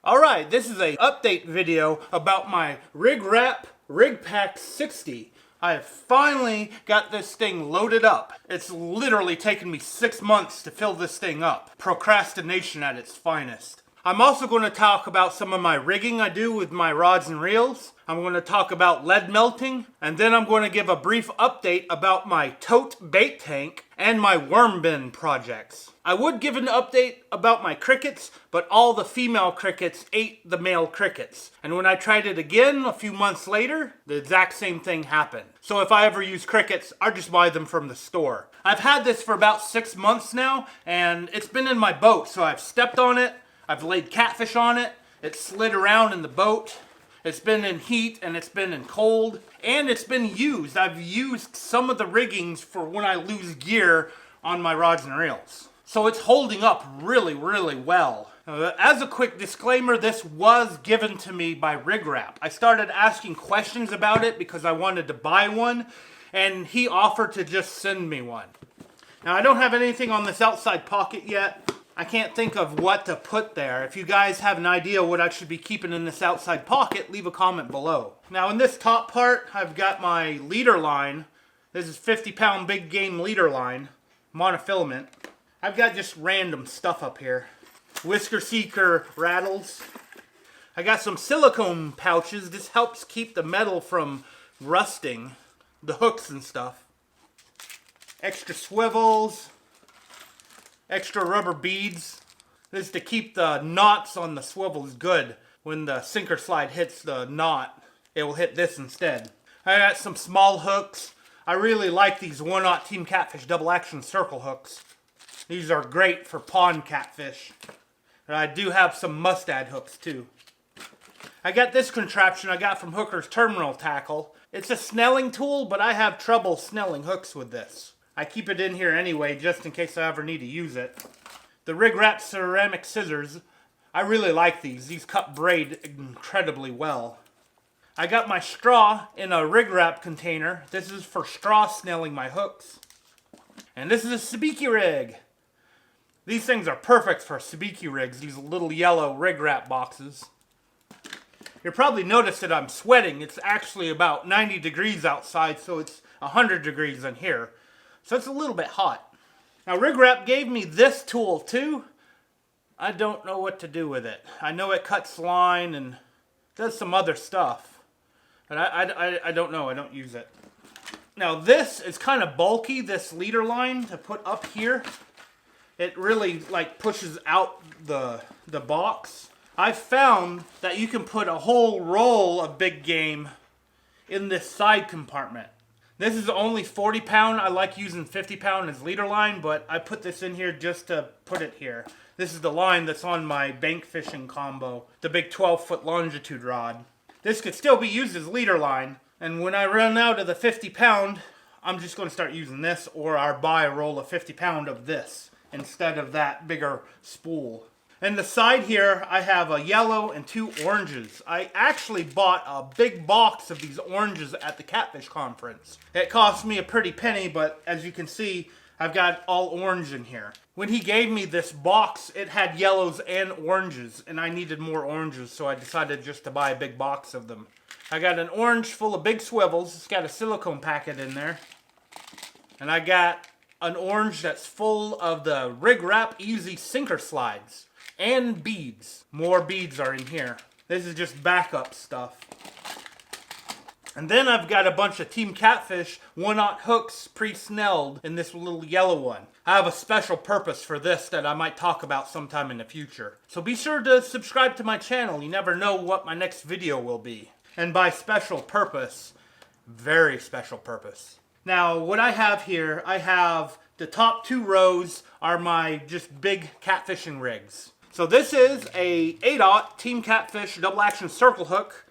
Alright, this is a update video about my RigRap RigPack 60. I have finally got this thing loaded up. It's literally taken me 6 months to fill this thing up. Procrastination at its finest. I'm also going to talk about some of my rigging I do with my rods and reels. I'm going to talk about lead melting, and then I'm going to give a brief update about my tote bait tank and my worm bin projects. I would give an update about my crickets, but all the female crickets ate the male crickets. And when I tried it again a few months later, the exact same thing happened. So if I ever use crickets, I just buy them from the store. I've had this for about 6 months now, and it's been in my boat, so I've stepped on it, I've laid catfish on it, it slid around in the boat, it's been in heat and it's been in cold, and it's been used. I've used some of the riggings for when I lose gear on my rods and reels. So it's holding up really, really well. As a quick disclaimer, this was given to me by RigRap. I started asking questions about it because I wanted to buy one, and he offered to just send me one. Now I don't have anything on this outside pocket yet. I can't think of what to put there. If you guys have an idea what I should be keeping in this outside pocket, leave a comment below. Now in this top part, I've got my leader line. This is 50-pound big game leader line, monofilament. I've got just random stuff up here. Whisker seeker rattles. I got some silicone pouches. This helps keep the metal from rusting. The hooks and stuff. Extra swivels. Extra rubber beads. This is to keep the knots on the swivels good. When the sinker slide hits the knot, it will hit this instead. I got some small hooks. I really like these 1/0 Team Catfish double action circle hooks. These are great for pond catfish. And I do have some mustad hooks too. I got this contraption I got from Hooker's Terminal Tackle. It's a snelling tool, but I have trouble snelling hooks with this. I keep it in here anyway, just in case I ever need to use it. The RigRap ceramic scissors. I really like these. These cut braid incredibly well. I got my straw in a RigRap container. This is for straw snelling my hooks. And this is a sabiki rig. These things are perfect for sabiki rigs, these little yellow RigRap boxes. You'll probably notice that I'm sweating. It's actually about 90 degrees outside, so it's 100 degrees in here. So it's a little bit hot. Now RigRap gave me this tool too. I don't know what to do with it. I know it cuts line and does some other stuff. But I don't know, I don't use it. Now this is kind of bulky, this leader line to put up here. It really like pushes out the box. I found that you can put a whole roll of big game in this side compartment. This is only 40 pound. I like using 50 pound as leader line, but I put this in here just to put it here. This is the line that's on my bank fishing combo, the big 12-foot longitude rod. This could still be used as leader line, and when I run out of the 50 pound, I'm just going to start using this, or I'll buy a roll of 50 pound of this instead of that bigger spool. And the side here, I have a yellow and 2 oranges. I actually bought a big box of these oranges at the Catfish Conference. It cost me a pretty penny, but as you can see, I've got all orange in here. When he gave me this box, it had yellows and oranges, and I needed more oranges, so I decided just to buy a big box of them. I got an orange full of big swivels. It's got a silicone packet in there. And I got an orange that's full of the RigRap Easy sinker slides. And beads. More beads are in here. This is just backup stuff. And then I've got a bunch of Team Catfish 1/0 hooks pre-snelled in this little yellow one. I have a special purpose for this that I might talk about sometime in the future. So be sure to subscribe to my channel. You never know what my next video will be. And by special purpose, very special purpose. Now what I have here, I have the top 2 rows are my just big catfishing rigs. So this is a 8/0 Team Catfish double action circle hook,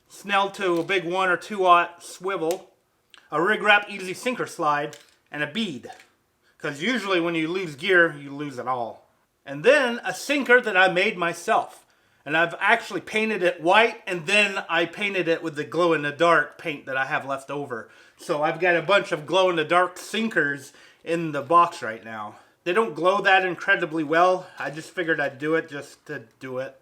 snelled to a big 1 or 2/0 swivel, a RigRap Easy sinker slide, and a bead. Because usually when you lose gear, you lose it all. And then a sinker that I made myself. And I've actually painted it white, and then I painted it with the glow-in-the-dark paint that I have left over. So I've got a bunch of glow-in-the-dark sinkers in the box right now. They don't glow that incredibly well. I just figured I'd do it just to do it.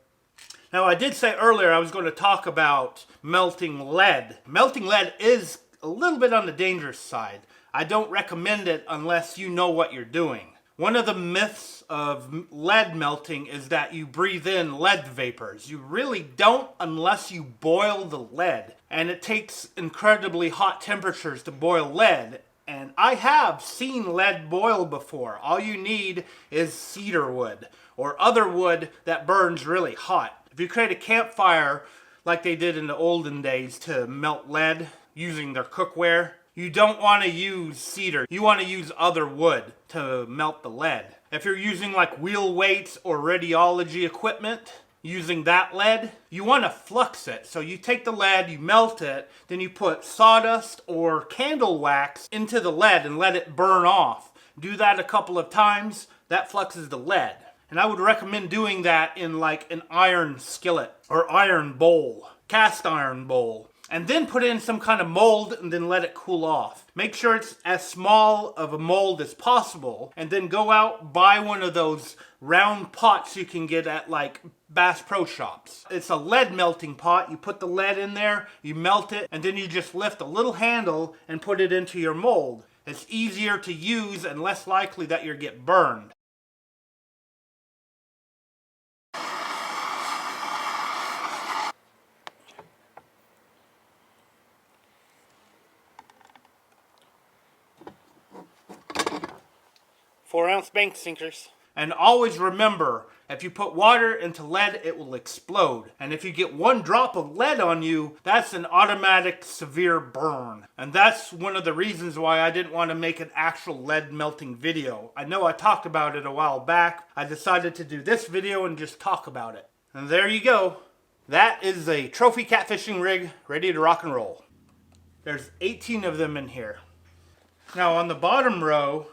Now, I did say earlier I was going to talk about melting lead. Melting lead is a little bit on the dangerous side. I don't recommend it unless you know what you're doing. One of the myths of lead melting is that you breathe in lead vapors. You really don't unless you boil the lead. And it takes incredibly hot temperatures to boil lead. And I have seen lead boil before. All you need is cedar wood or other wood that burns really hot. If you create a campfire like they did in the olden days to melt lead using their cookware, you don't want to use cedar. You want to use other wood to melt the lead. If you're using like wheel weights or radiology equipment, using that lead, you want to flux it. So you take the lead, you melt it, then you put sawdust or candle wax into the lead and let it burn off. Do that a couple of times, that fluxes the lead. And I would recommend doing that in like an iron skillet or iron bowl, cast iron bowl. And then put in some kind of mold and then let it cool off. Make sure it's as small of a mold as possible. And then go out, buy one of those round pots you can get at like Bass Pro Shops. It's a lead melting pot. You put the lead in there, you melt it, and then you just lift a little handle and put it into your mold. It's easier to use and less likely that you'll get burned. Four-ounce bank sinkers. And always remember, if you put water into lead, it will explode. And if you get one drop of lead on you, that's an automatic severe burn. And that's one of the reasons why I didn't want to make an actual lead melting video. I know I talked about it a while back. I decided to do this video and just talk about it. And there you go. That is a trophy catfishing rig ready to rock and roll. There's 18 of them in here. Now on the bottom row,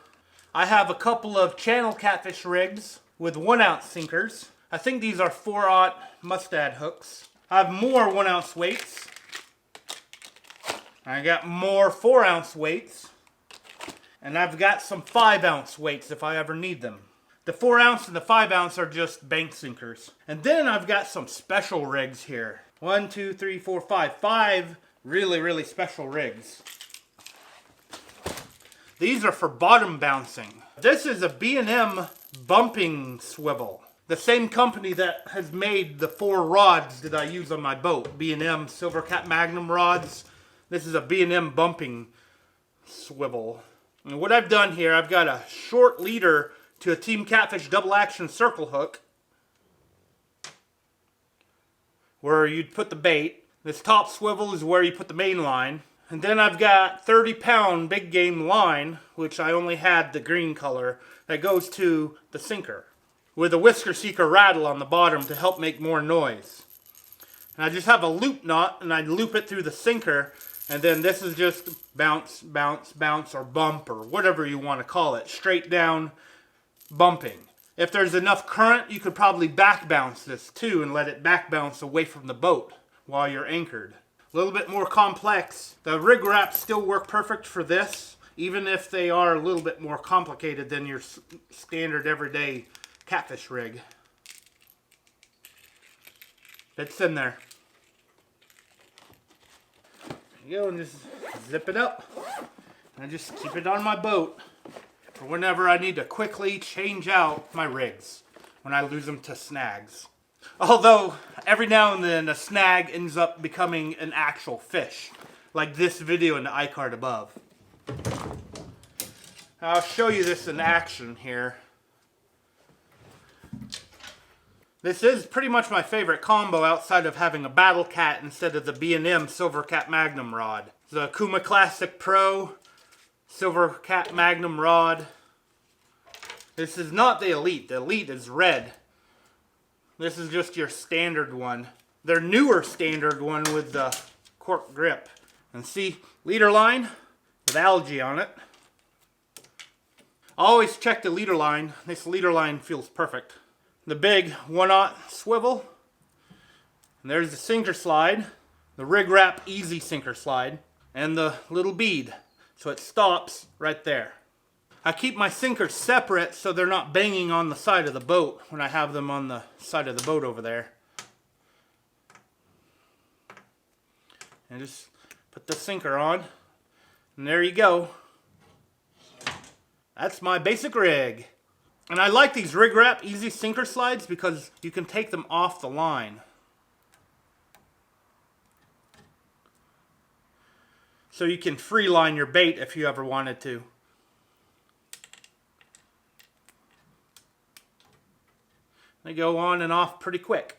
I have a couple of channel catfish rigs with 1-ounce sinkers. I think these are 4/0 mustad hooks. I have more 1-ounce weights. I got more 4-ounce weights. And I've got some 5-ounce weights if I ever need them. The 4-ounce and the 5-ounce are just bank sinkers. And then I've got some special rigs here. 1, 2, 3, 4, 5. 5 really special rigs. These are for bottom bouncing. This is a B&M bumping swivel. The same company that has made the 4 rods that I use on my boat. B&M Silver Cat Magnum rods. This is a B&M bumping swivel. And what I've done here, I've got a short leader to a Team Catfish double action circle hook, where you'd put the bait. This top swivel is where you put the main line. And then I've got 30-pound big game line, which I only had the green color, that goes to the sinker, with a whisker seeker rattle on the bottom to help make more noise. And I just have a loop knot, and I loop it through the sinker, and then this is just bounce, bounce, bounce, or bump, or whatever you want to call it, straight down bumping. If there's enough current, you could probably back bounce this too, and let it back bounce away from the boat while you're anchored. A little bit more complex. The rig wraps still work perfect for this, even if they are a little bit more complicated than your standard everyday catfish rig. It's in there. There you go, and just zip it up. And I just keep it on my boat for whenever I need to quickly change out my rigs when I lose them to snags. Although, every now and then a snag ends up becoming an actual fish, like this video in the iCard above. I'll show you this in action here. This is pretty much my favorite combo outside of having a Battle Cat instead of the B&M Silver Cat Magnum rod. The Kuma Classic Pro Silver Cat Magnum rod. This is not the Elite. The Elite is red. This is just your standard one. Their newer standard one with the cork grip. And see, leader line with algae on it. Always check the leader line. This leader line feels perfect. The big 1/0 swivel. And there's the sinker slide. The RigRap Easy Sinker Slide. And the little bead. So it stops right there. I keep my sinkers separate so they're not banging on the side of the boat when I have them on the side of the boat over there. And just put the sinker on. And there you go. That's my basic rig. And I like these RigRap Easy Sinker Slides because you can take them off the line. So you can free line your bait if you ever wanted to. They go on and off pretty quick.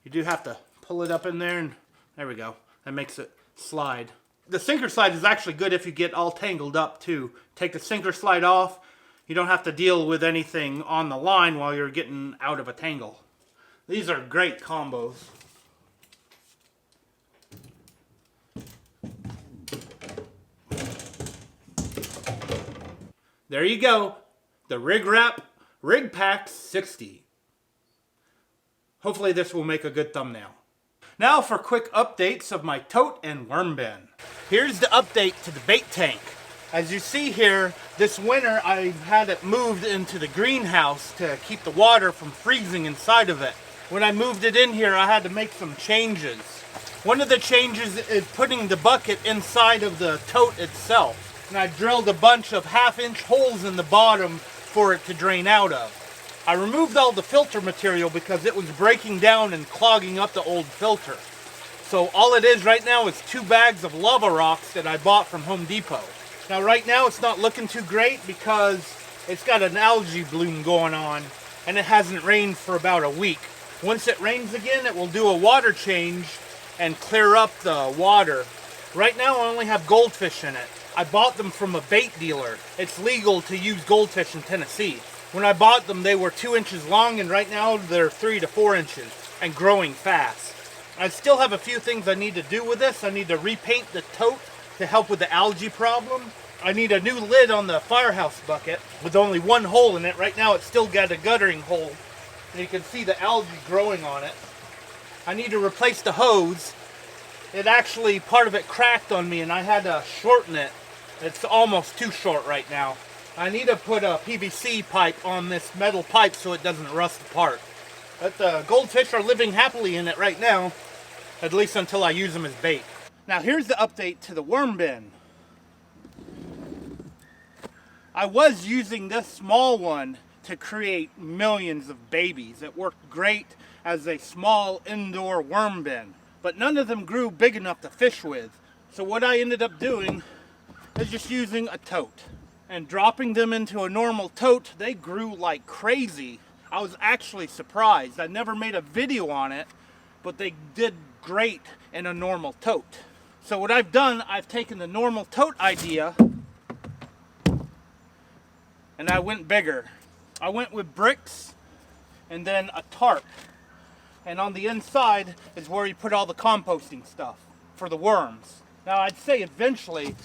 You do have to pull it up in there and there we go. That makes it slide. The sinker slide is actually good if you get all tangled up too. Take the sinker slide off. You don't have to deal with anything on the line while you're getting out of a tangle. These are great combos. There you go. The RigRap RigPack 60. Hopefully this will make a good thumbnail. Now for quick updates of my tote and worm bin. Here's the update to the bait tank. As you see here, this winter I had it moved into the greenhouse to keep the water from freezing inside of it. When I moved it in here, I had to make some changes. One of the changes is putting the bucket inside of the tote itself. And I drilled a bunch of 1/2-inch holes in the bottom for it to drain out of. I removed all the filter material because it was breaking down and clogging up the old filter. So all it is right now is 2 bags of lava rocks that I bought from Home Depot. Now right now it's not looking too great because it's got an algae bloom going on and it hasn't rained for about a week. Once it rains again, it will do a water change and clear up the water. Right now I only have goldfish in it. I bought them from a bait dealer. It's legal to use goldfish in Tennessee. When I bought them, they were 2 inches long, and right now they're 3 to 4 inches and growing fast. I still have a few things I need to do with this. I need to repaint the tote to help with the algae problem. I need a new lid on the firehouse bucket with only 1 hole in it. Right now it's still got a guttering hole, and you can see the algae growing on it. I need to replace the hose. It actually, part of it cracked on me and I had to shorten it. It's almost too short right now. I need to put a PVC pipe on this metal pipe so it doesn't rust apart. But the goldfish are living happily in it right now, at least until I use them as bait. Now here's the update to the worm bin. I was using this small one to create millions of babies. It worked great as a small indoor worm bin, but none of them grew big enough to fish with. So what I ended up doing is just using a tote and dropping them into a normal tote. They grew like crazy. I was actually surprised. I never made a video on it, but they did great in a normal tote. So what I've done, I've taken the normal tote idea and I went bigger. I went with bricks and then a tarp. And on the inside is where you put all the composting stuff for the worms. Now I'd say eventually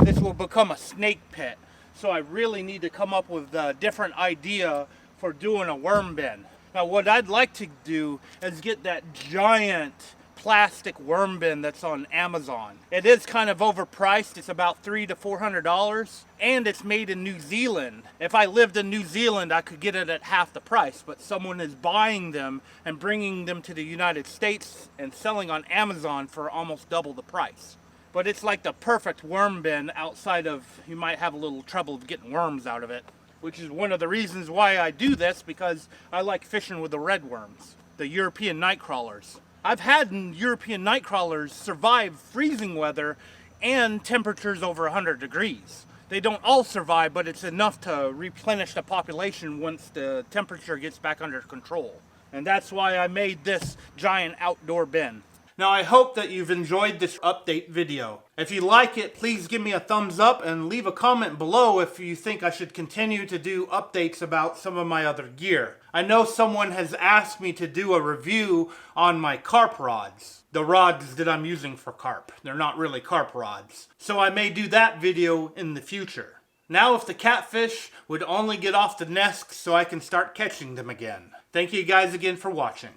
this will become a snake pit. So I really need to come up with a different idea for doing a worm bin. Now what I'd like to do is get that giant plastic worm bin that's on Amazon. It is kind of overpriced. It's about $300 to $400 and it's made in New Zealand. If I lived in New Zealand, I could get it at half the price, but someone is buying them and bringing them to the United States and selling on Amazon for almost double the price. But it's like the perfect worm bin outside of, you might have a little trouble getting worms out of it, which is one of the reasons why I do this, because I like fishing with the red worms, the European night crawlers. I've had European night crawlers survive freezing weather and temperatures over 100 degrees. They don't all survive, but it's enough to replenish the population once the temperature gets back under control. And that's why I made this giant outdoor bin. Now I hope that you've enjoyed this update video. If you like it, please give me a thumbs up and leave a comment below if you think I should continue to do updates about some of my other gear. I know someone has asked me to do a review on my carp rods. The rods that I'm using for carp. They're not really carp rods. So I may do that video in the future. Now if the catfish would only get off the nest so I can start catching them again. Thank you guys again for watching.